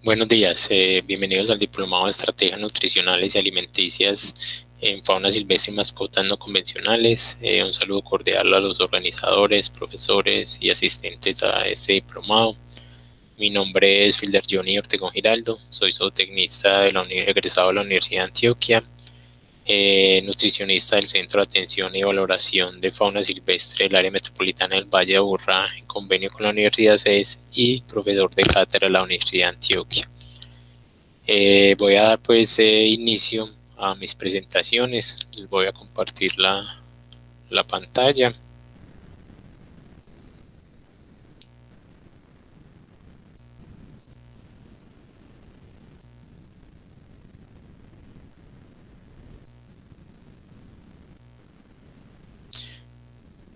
Buenos días, bienvenidos al Diplomado de Estrategias Nutricionales y Alimenticias en Fauna Silvestre y Mascotas No Convencionales. Un saludo cordial a los organizadores, profesores y asistentes a este diplomado. Mi nombre es Wilder Johnny Ortegón Giraldo, soy zootecnista egresado de la Universidad de Antioquia, nutricionista del Centro de Atención y Valoración de Fauna Silvestre del Área Metropolitana del Valle de Aburrá, en convenio con la Universidad CES, y profesor de cátedra de la Universidad de Antioquia. Voy a dar inicio a mis presentaciones. Les voy a compartir la pantalla.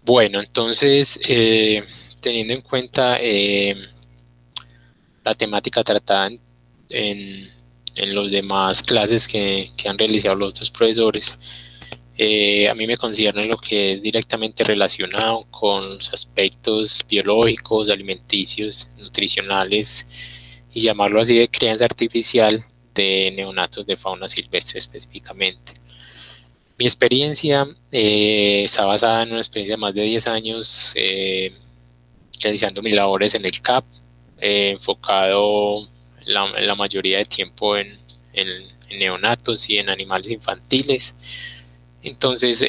Bueno, entonces, teniendo en cuenta la temática tratada en los demás clases que han realizado los otros profesores, a mí me concierne lo que es directamente relacionado con los aspectos biológicos, alimenticios, nutricionales y llamarlo así de crianza artificial de neonatos de fauna silvestre específicamente. Mi experiencia está basada en una experiencia de más de 10 años realizando mis labores en el CAP, enfocado la mayoría de tiempo en neonatos y en animales infantiles. Entonces,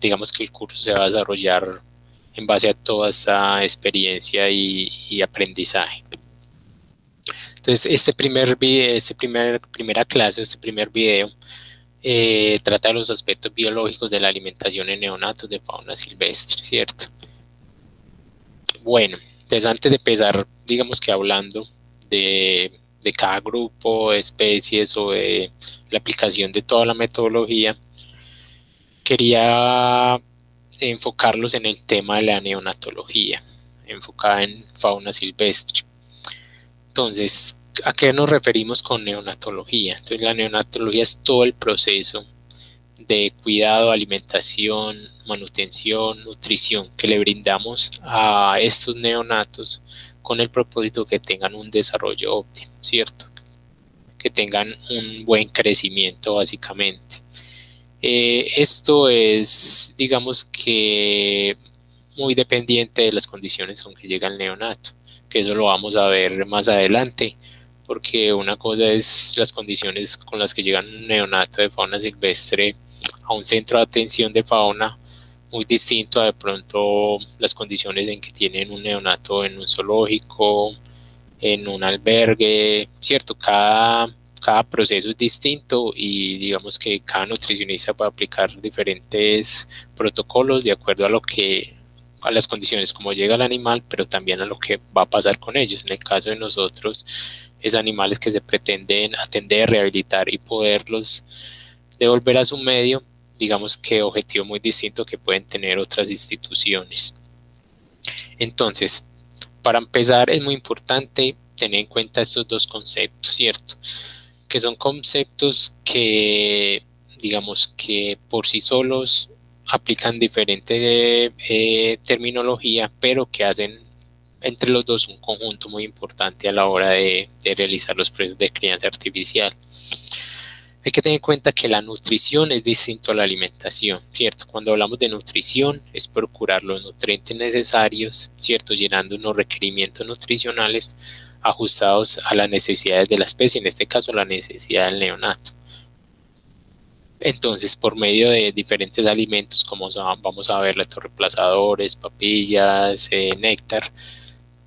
digamos que el curso se va a desarrollar en base a toda esta experiencia y aprendizaje. Entonces, primera clase, este primer video, trata de los aspectos biológicos de la alimentación en neonatos de fauna silvestre, ¿cierto? Bueno, entonces antes de empezar, digamos que hablando de cada grupo, de especies o de la aplicación de toda la metodología, quería enfocarlos en el tema de la neonatología, enfocada en fauna silvestre. Entonces, ¿a qué nos referimos con neonatología? Entonces, la neonatología es todo el proceso de cuidado, alimentación, manutención, nutrición que le brindamos a estos neonatos con el propósito que tengan un desarrollo óptimo, ¿cierto? Que tengan un buen crecimiento básicamente. Esto es, digamos que, muy dependiente de las condiciones con que llega el neonato, que eso lo vamos a ver más adelante, porque una cosa es las condiciones con las que llega un neonato de fauna silvestre a un centro de atención de fauna, muy distinto a de pronto las condiciones en que tienen un neonato en un zoológico, en un albergue, ¿cierto? Cada proceso es distinto y digamos que cada nutricionista puede aplicar diferentes protocolos de acuerdo a las condiciones como llega el animal, pero también a lo que va a pasar con ellos. En el caso de nosotros, es animales que se pretenden atender, rehabilitar y poderlos devolver a su medio, digamos que objetivo muy distinto que pueden tener otras instituciones. Entonces, para empezar es muy importante tener en cuenta estos dos conceptos, ¿cierto? Que son conceptos que, digamos que por sí solos aplican diferente terminología, pero que hacen entre los dos un conjunto muy importante a la hora de realizar los procesos de crianza artificial. Hay que tener en cuenta que la nutrición es distinto a la alimentación, ¿cierto? Cuando hablamos de nutrición es procurar los nutrientes necesarios, ¿cierto? Llenando unos requerimientos nutricionales ajustados a las necesidades de la especie, en este caso la necesidad del neonato. Entonces, por medio de diferentes alimentos, como vamos a ver, estos reemplazadores, papillas, néctar,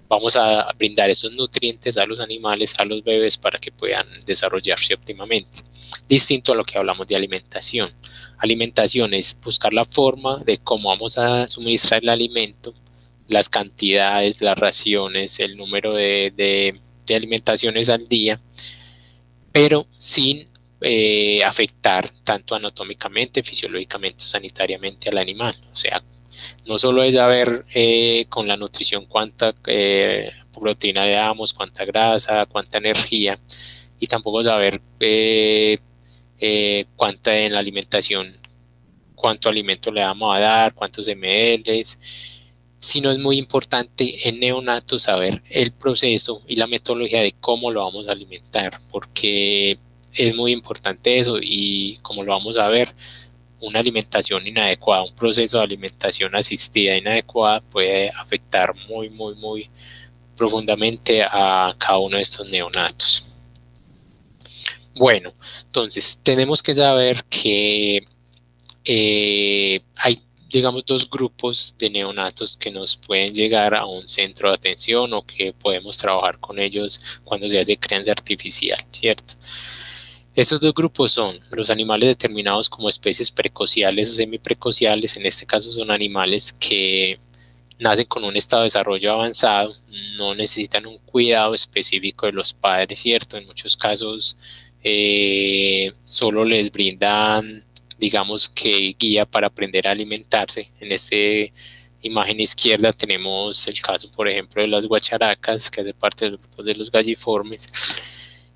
vamos a brindar esos nutrientes a los animales, a los bebés, para que puedan desarrollarse óptimamente. Distinto a lo que hablamos de alimentación. Alimentación es buscar la forma de cómo vamos a suministrar el alimento, las cantidades, las raciones, el número de alimentaciones al día, pero sin afectar tanto anatómicamente, fisiológicamente, sanitariamente al animal. O sea, no solo es saber con la nutrición cuánta proteína le damos, cuánta grasa, cuánta energía, y tampoco saber cuánta en la alimentación, cuánto alimento le vamos a dar, cuántos ml, sino es muy importante en neonatos saber el proceso y la metodología de cómo lo vamos a alimentar, porque es muy importante eso y como lo vamos a ver, una alimentación inadecuada, un proceso de alimentación asistida inadecuada puede afectar muy profundamente a cada uno de estos neonatos. Bueno, entonces tenemos que saber que hay, digamos, dos grupos de neonatos que nos pueden llegar a un centro de atención o que podemos trabajar con ellos cuando se hace crianza artificial, ¿cierto? Estos dos grupos son los animales determinados como especies precociales o semiprecociales, en este caso son animales que nacen con un estado de desarrollo avanzado, no necesitan un cuidado específico de los padres, ¿cierto? En muchos casos solo les brindan, digamos que guía para aprender a alimentarse. En esta imagen izquierda tenemos el caso, por ejemplo, de las guacharacas, que hace parte del grupo de los galliformes.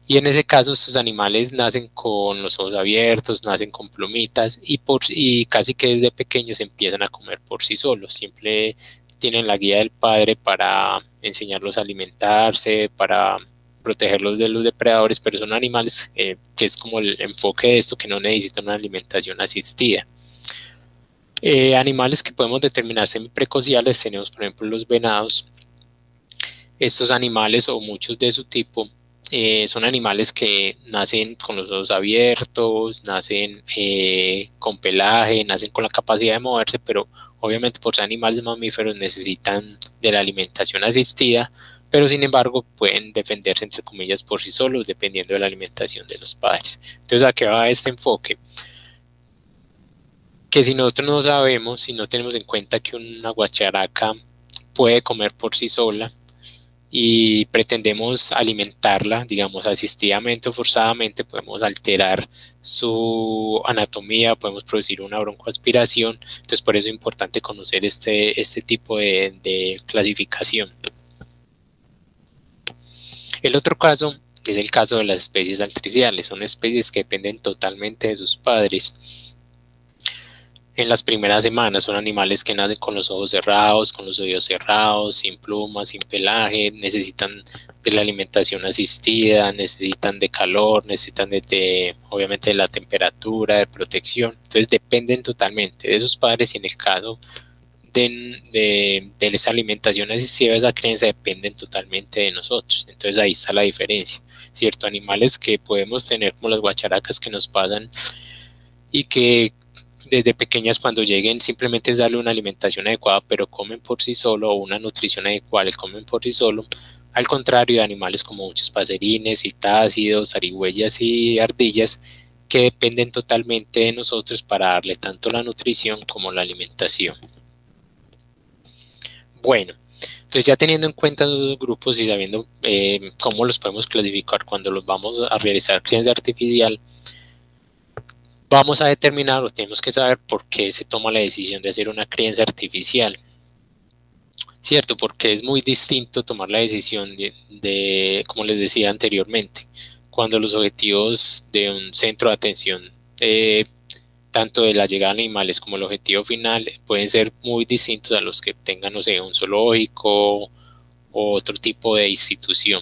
Y en ese caso estos animales nacen con los ojos abiertos, nacen con plumitas y casi que desde pequeños empiezan a comer por sí solos. Siempre tienen la guía del padre para enseñarlos a alimentarse, para protegerlos de los depredadores, pero son animales que es como el enfoque de esto, que no necesitan una alimentación asistida. Animales que podemos determinar semiprecociales tenemos, por ejemplo, los venados. Estos animales o muchos de su tipo son animales que nacen con los ojos abiertos, nacen con pelaje, nacen con la capacidad de moverse, pero obviamente por ser animales mamíferos necesitan de la alimentación asistida, pero sin embargo pueden defenderse entre comillas por sí solos dependiendo de la alimentación de los padres. Entonces, ¿a qué va este enfoque? Que si nosotros no sabemos, si no tenemos en cuenta que una guacharaca puede comer por sí sola, y pretendemos alimentarla, digamos, asistidamente o forzadamente, podemos alterar su anatomía, podemos producir una broncoaspiración. Entonces, por eso es importante conocer este tipo de clasificación. El otro caso es el caso de las especies altriciales. Son especies que dependen totalmente de sus padres. En las primeras semanas son animales que nacen con los ojos cerrados, con los oídos cerrados, sin plumas, sin pelaje, necesitan de la alimentación asistida, necesitan de calor, necesitan obviamente de la temperatura, de protección. Entonces dependen totalmente de sus padres y en el caso de esa alimentación asistida, esa creencia dependen totalmente de nosotros. Entonces ahí está la diferencia, ¿cierto? Animales que podemos tener como las guacharacas que nos pasan y que desde pequeñas cuando lleguen simplemente es darle una alimentación adecuada, pero comen por sí solo, o una nutrición adecuada, comen por sí solo, al contrario de animales como muchos paserines, citácidos, zarigüeyas y ardillas, que dependen totalmente de nosotros para darle tanto la nutrición como la alimentación. Bueno, entonces ya teniendo en cuenta los grupos y sabiendo cómo los podemos clasificar cuando los vamos a realizar crianza artificial, vamos a determinar o tenemos que saber por qué se toma la decisión de hacer una crianza artificial. ¿Cierto? Porque es muy distinto tomar la decisión como les decía anteriormente, cuando los objetivos de un centro de atención, tanto de la llegada de animales como el objetivo final, pueden ser muy distintos a los que tengan, no sé, un zoológico o otro tipo de institución.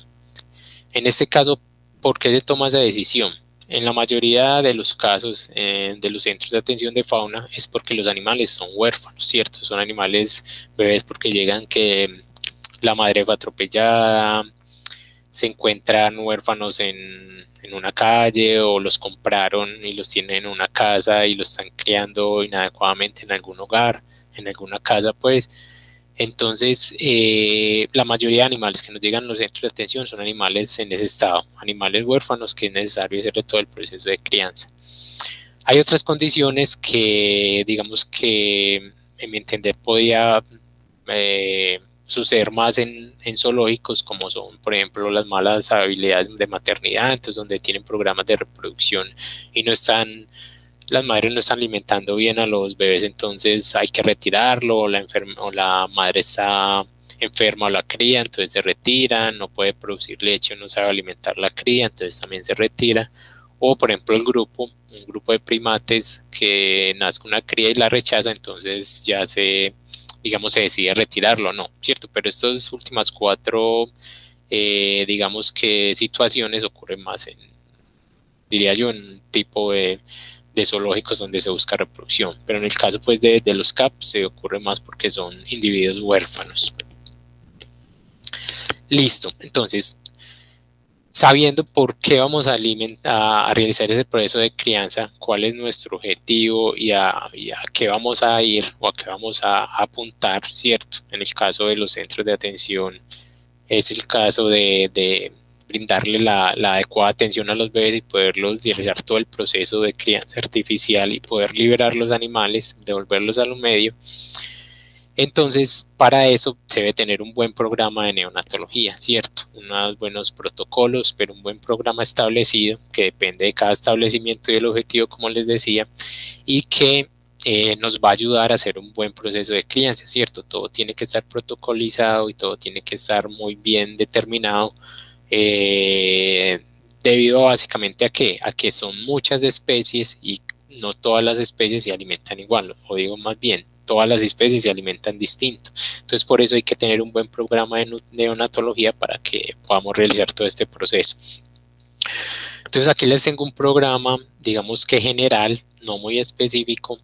En este caso, ¿por qué se toma esa decisión? En la mayoría de los casos de los centros de atención de fauna es porque los animales son huérfanos, ¿cierto? Son animales bebés porque llegan que la madre fue atropellada, se encuentran huérfanos en una calle o los compraron y los tienen en una casa y los están criando inadecuadamente en algún hogar, en alguna casa, pues. Entonces, la mayoría de animales que nos llegan a los centros de atención son animales en ese estado, animales huérfanos que es necesario hacerle todo el proceso de crianza. Hay otras condiciones que, digamos que, en mi entender, podría suceder más en zoológicos, como son, por ejemplo, las malas habilidades de maternidad, entonces donde tienen programas de reproducción y no están las madres no están alimentando bien a los bebés, entonces hay que retirarlo, o la madre está enferma o la cría, entonces se retira, no puede producir leche, no sabe alimentar la cría, entonces también se retira. O por ejemplo un grupo de primates que nazca una cría y la rechaza, entonces ya se digamos, se decide retirarlo o no, ¿cierto? Pero estas últimas cuatro, digamos que situaciones ocurren más diría yo, en un tipo de zoológicos donde se busca reproducción, pero en el caso pues de los CAP se ocurre más porque son individuos huérfanos. Listo, entonces, sabiendo por qué vamos a realizar ese proceso de crianza, cuál es nuestro objetivo y a qué vamos a ir o a qué vamos a apuntar, ¿cierto? En el caso de los centros de atención, es el caso de brindarle la adecuada atención a los bebés y poderlos realizar todo el proceso de crianza artificial y poder liberar los animales, devolverlos a lo medio. Entonces, para eso se debe tener un buen programa de neonatología, ¿cierto? Unos buenos protocolos, pero un buen programa establecido que depende de cada establecimiento y el objetivo, como les decía, y que nos va a ayudar a hacer un buen proceso de crianza, ¿cierto? Todo tiene que estar protocolizado y todo tiene que estar muy bien determinado, eh, debido básicamente a que son muchas especies y no todas las especies se alimentan igual, o digo más bien, todas las especies se alimentan distinto. Entonces, por eso hay que tener un buen programa de neonatología para que podamos realizar todo este proceso. Entonces, aquí les tengo un programa, digamos que general, no muy específico,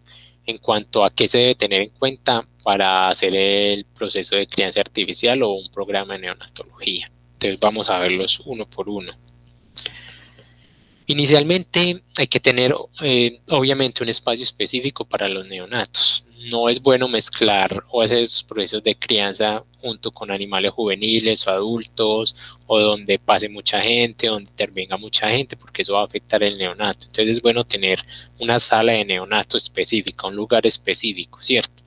en cuanto a qué se debe tener en cuenta para hacer el proceso de crianza artificial o un programa de neonatología. Entonces, vamos a verlos uno por uno. Inicialmente hay que tener obviamente un espacio específico para los neonatos. No es bueno mezclar o hacer esos procesos de crianza junto con animales juveniles o adultos o donde pase mucha gente, donde intervenga mucha gente, porque eso va a afectar el neonato. Entonces es bueno tener una sala de neonato específica, un lugar específico, ¿cierto?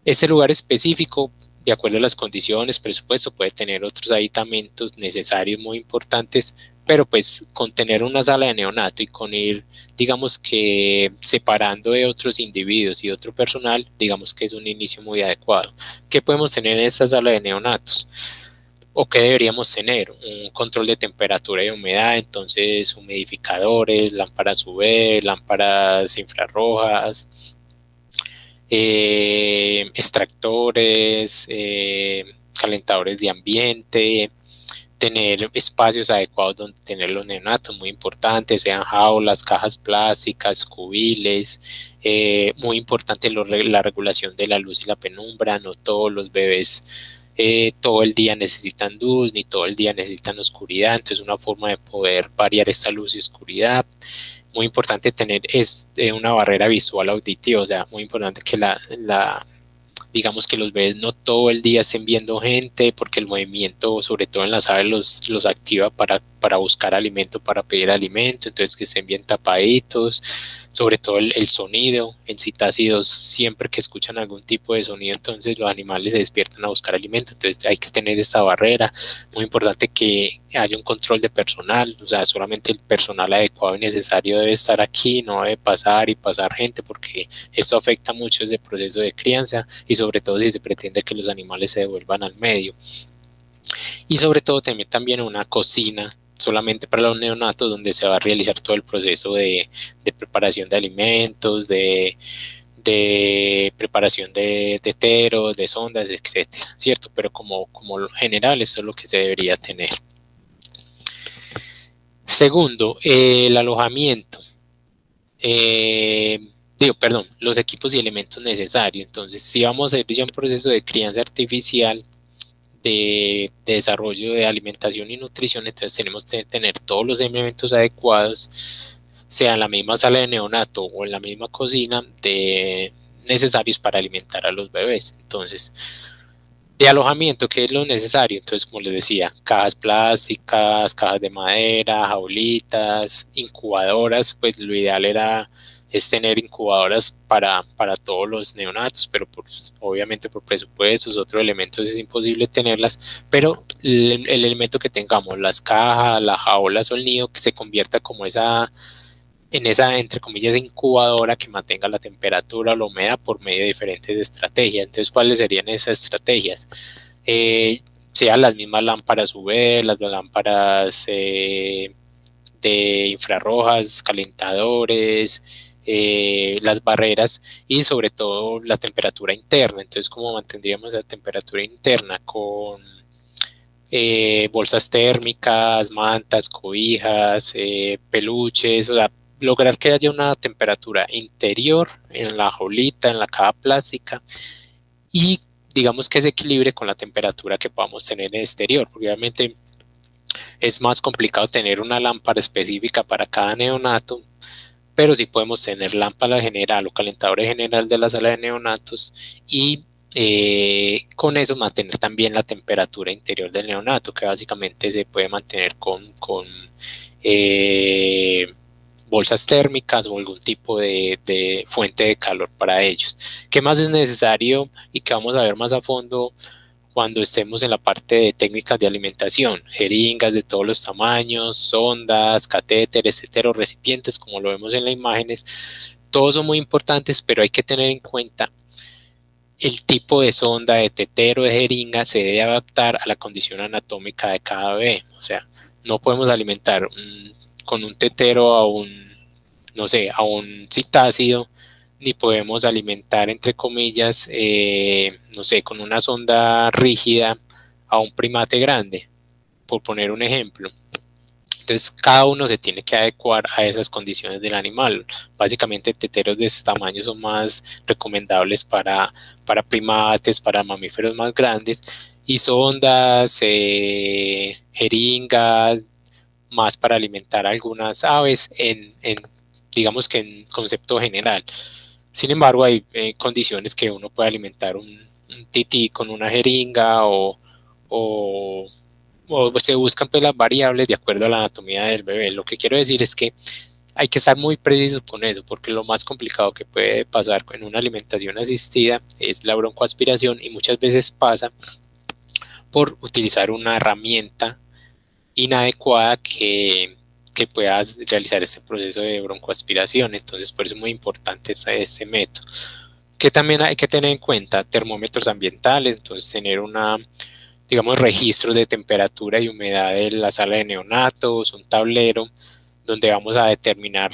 Ese lugar específico, de acuerdo a las condiciones, presupuesto, puede tener otros aditamentos necesarios muy importantes, pero pues con tener una sala de neonato y con ir, digamos que separando de otros individuos y otro personal, digamos que es un inicio muy adecuado. ¿Qué podemos tener en esta sala de neonatos? ¿O qué deberíamos tener? Un control de temperatura y humedad, entonces humidificadores, lámparas UV, lámparas infrarrojas, extractores, calentadores de ambiente, tener espacios adecuados donde tener los neonatos, muy importante, sean jaulas, cajas plásticas, cubiles, muy importante la regulación de la luz y la penumbra, no todos los bebés todo el día necesitan luz, ni todo el día necesitan oscuridad, entonces una forma de poder variar esta luz y oscuridad. Muy importante tener una barrera visual auditiva, o sea, muy importante que digamos que los bebés no todo el día estén viendo gente, porque el movimiento, sobre todo en las aves, los activa para buscar alimento, para pedir alimento, entonces que estén bien tapaditos, sobre todo el sonido, en citácidos, siempre que escuchan algún tipo de sonido, entonces los animales se despiertan a buscar alimento, entonces hay que tener esta barrera. Muy importante que haya un control de personal, o sea, solamente el personal adecuado y necesario debe estar aquí, no debe pasar y pasar gente, porque esto afecta mucho ese proceso de crianza y sobre todo si se pretende que los animales se devuelvan al medio. Y sobre todo también una cocina solamente para los neonatos donde se va a realizar todo el proceso de preparación de alimentos, de preparación de teteros, de sondas, etcétera, ¿cierto? Pero como general eso es lo que se debería tener. Segundo, el alojamiento. Los equipos y elementos necesarios. Entonces, si vamos a hacer ya un proceso de crianza artificial, de desarrollo de alimentación y nutrición, entonces tenemos que tener todos los elementos adecuados, sea en la misma sala de neonato o en la misma cocina, necesarios para alimentar a los bebés. Entonces, de alojamiento, ¿qué es lo necesario? Entonces, como les decía, cajas plásticas, cajas de madera, jaulitas, incubadoras, pues lo ideal es tener incubadoras para todos los neonatos, pero obviamente por presupuestos, otros elementos es imposible tenerlas, pero el elemento que tengamos, las cajas, las jaulas o el nido, que se convierta como en esa, entre comillas, incubadora que mantenga la temperatura o la humedad por medio de diferentes estrategias. Entonces, ¿cuáles serían esas estrategias? Sean las mismas lámparas UV, las lámparas de infrarrojas, calentadores, las barreras y sobre todo la temperatura interna. Entonces, ¿cómo mantendríamos la temperatura interna? Con bolsas térmicas, mantas, cobijas, peluches, o sea, lograr que haya una temperatura interior en la jaulita, en la caja plástica, y digamos que se equilibre con la temperatura que podamos tener en el exterior, porque obviamente es más complicado tener una lámpara específica para cada neonato, pero sí podemos tener lámpara general o calentador general de la sala de neonatos y con eso mantener también la temperatura interior del neonato, que básicamente se puede mantener con eh, bolsas térmicas o algún tipo de fuente de calor para ellos. ¿Qué más es necesario y que vamos a ver más a fondo cuando estemos en la parte de técnicas de alimentación? Jeringas de todos los tamaños, sondas, catéteres, recipientes, como lo vemos en las imágenes. Todos son muy importantes, pero hay que tener en cuenta el tipo de sonda, de tetero, de jeringa se debe adaptar a la condición anatómica de cada bebé. O sea, no podemos alimentar con un tetero a un, no sé, a un citácido, ni podemos alimentar, entre comillas, no sé, con una sonda rígida a un primate grande, por poner un ejemplo. Entonces, cada uno se tiene que adecuar a esas condiciones del animal. Básicamente, teteros de este tamaño son más recomendables para primates, para mamíferos más grandes, y sondas, jeringas, más para alimentar a algunas aves, digamos que en concepto general. Sin embargo, hay condiciones que uno puede alimentar un tití con una jeringa o o se buscan pues las variables de acuerdo a la anatomía del bebé. Lo que quiero decir es que hay que estar muy preciso con eso, porque lo más complicado que puede pasar en una alimentación asistida es la broncoaspiración, y muchas veces pasa por utilizar una herramienta inadecuada que pueda realizar este proceso de broncoaspiración. Entonces, por eso es muy importante este método. Que también hay que tener en cuenta termómetros ambientales, entonces tener digamos, registros de temperatura y humedad de la sala de neonatos, un tablero donde vamos a determinar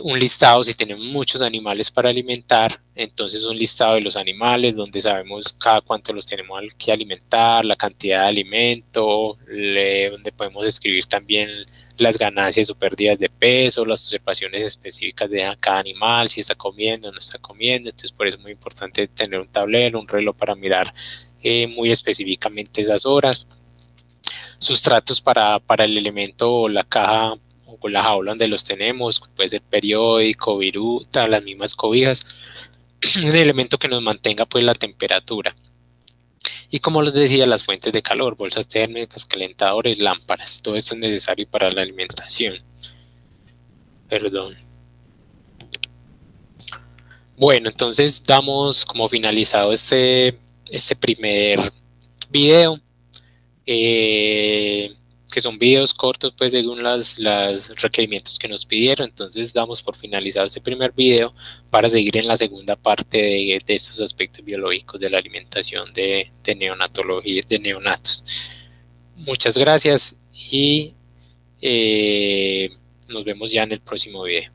un listado. Si tenemos muchos animales para alimentar, entonces un listado de los animales donde sabemos cada cuánto los tenemos que alimentar, la cantidad de alimento, donde podemos escribir también las ganancias o pérdidas de peso, las observaciones específicas de cada animal, si está comiendo o no está comiendo. Entonces, por eso es muy importante tener un tablero, un reloj para mirar muy específicamente esas horas. Sustratos para el elemento o la caja o la jaula donde los tenemos, puede ser periódico, viruta, las mismas cobijas, un elemento que nos mantenga pues la temperatura. Y como les decía, las fuentes de calor, bolsas térmicas, calentadores, lámparas, todo esto es necesario para la alimentación. Perdón. Bueno, entonces damos como finalizado este primer video. Que son videos cortos pues según los requerimientos que nos pidieron. Entonces damos por finalizado este primer video para seguir en la segunda parte de estos aspectos biológicos de la alimentación de neonatología, de neonatos. Muchas gracias y nos vemos ya en el próximo video.